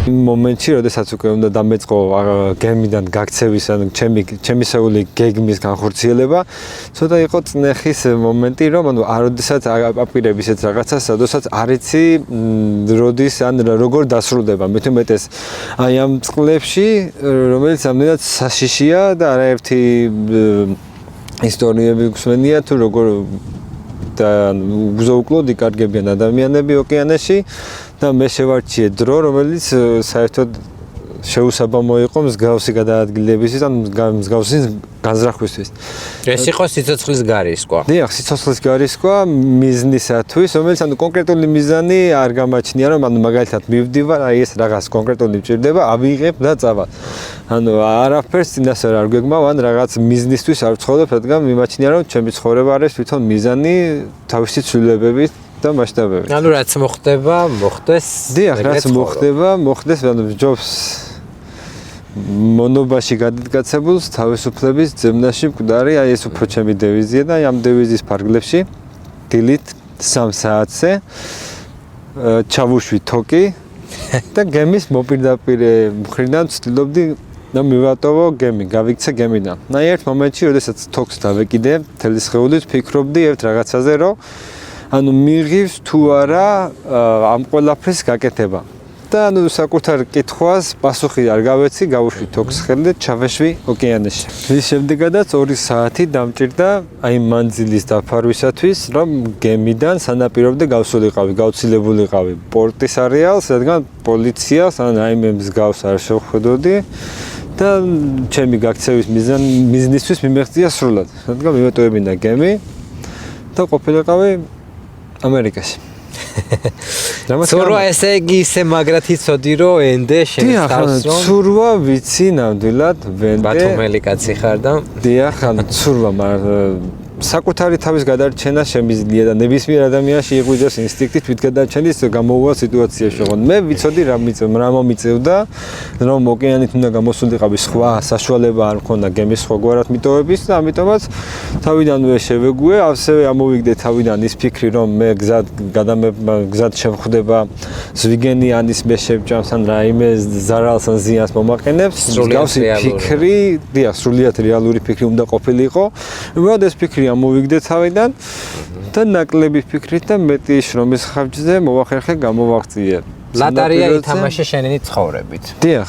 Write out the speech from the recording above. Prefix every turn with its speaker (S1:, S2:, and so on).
S1: მომენტში, როდესაც უკვე უნდა დამეწყო გემიდან გაქცევის ან ჩემისეული გეგმის განხორციელება, ცოტა იყო წნეხის მომენტი, რომ ანუ აროდესაც აპირებ ისეთ რაღაცას, სადაც არ იცი როდის ან როგორ დასრულდება. მით უმეტეს აი ამ წყლებში, რომელიც ამდენად საშიშია და არაერთი ისტორიები გვსმენია თუ როგორ და უგზო-უკლოდ იკარგებიან ადამიანები ოკეანეში და მე შევარჩიე დრო, რომელიც საერთოდ შეუსაბამო იყო მსგავსი გადაადგილებისთვის ან მსგავსი განზრახვისთვის.
S2: ეს იყო სიცოცხლის გარისკვა.
S1: დიახ, სიცოცხლის გარისკვა მიზნისათვის, რომელიც ანუ კონკრეტული მიზანი არ გამაჩნია, რომ ანუ მაგალითად მივდივარ, აი ეს რაღაც კონკრეტული მჭირდება, ავიღებ და წავალ. ანუ არაფერს წინასწარ არ გვეგმავ, ან რაღაც მიზნისთვის არ ვცხოვრობ, რადგან მიმაჩნია, რომ ჩემი ცხოვრება არის თვითონ მიზანი თავისი ცვლილებებით და მასშტაბებით.
S2: ანუ რაც მოხდება, მოხდეს.
S1: დიახ, რაც მოხდეს, ანუ ჯობს მონობაში გადადგაცებულს თავისუფლების ძებნაში მკვდარი, აი ეს უფრო ჩემი დევიზია და ამ დევიზის ფარგლებში დილით 3 საათზე ჩავუშვი თოკი და გემის მოპირდაპირ მხრიდან ვცდილობდი და მივატოვო გემი, გავიქცე გემიდან. აი ერთ მომენტში, როდესაც თოკს დავეკიდე, მთელი სხეულით ვფიქრობდი ერთ რაღაცაზე, რომ ანუ მიღივს თუ არა ამ ყველაფრის გაკეთება. და ანუ საკუთარ კითხვას პასუხი არ გავეცი, გავუშვი თოქს ხელი და ჩავეშვი ოკეანეში. მის შემდეგადაც 2 საათი დამჭირდა აი მანძილის დაფარვისათვის, რომ გემიდან სანაპირომდე გავსულიყავი, გავცილებულიყავი პორტის არეალს, რადგან პოლიციას ან აი მე მსგავს არ შევხვდოდი და ჩემი გაქცევის მიზნისთვის მიმეღწია სრულად, რადგან მიმეტოვებინა გემი და ყოფილიყავი ამერიკაში.
S2: ცურვა ესე იგი ისე მაგრად იცოდი რომ ენდე
S1: შენსტავს რომ ცურვა ვიცი ნამდვილად ვენდე
S2: ბათუმელი კაცი ხარ და
S1: დიახ ან ცურვა საკუთარი თავის გადარჩენა შემიძლია და ნებისმიერ ადამიანში იღვიძებს ინსტინქტი თვითგადარჩენის გამოუვალ სიტუაციაში ოღონდ მე ვიცოდი რა მომიწევდა რომ ოკეანით უნდა გამოსულიყავი სხვა საშუალება არ მქონდა გემის სხვაგვარად მიტოვების და ამიტომაც თავიდანვე შევეგუე ასევე ამოვიგდე თავიდან ის ფიქრი რომ მე გზად შევხვდება ზვიგენი ან ის მე შევჭამს ან რაიმე ზარალს ან ზიანს მომაყენებს მსგავსი ფიქრი დიახ სრულიად რეალური ფიქრი უნდა ყოფილიყო უბრალოდ ეს ფიქრი ამოვიგდე თავიდან და ნაკლები ფიქრით და მეტი შრომის ხარჯზე მოვახერხე გამოვაღწიე.
S2: ლატარია ითამაშე შენინი ცხოვრებით.
S1: დიახ.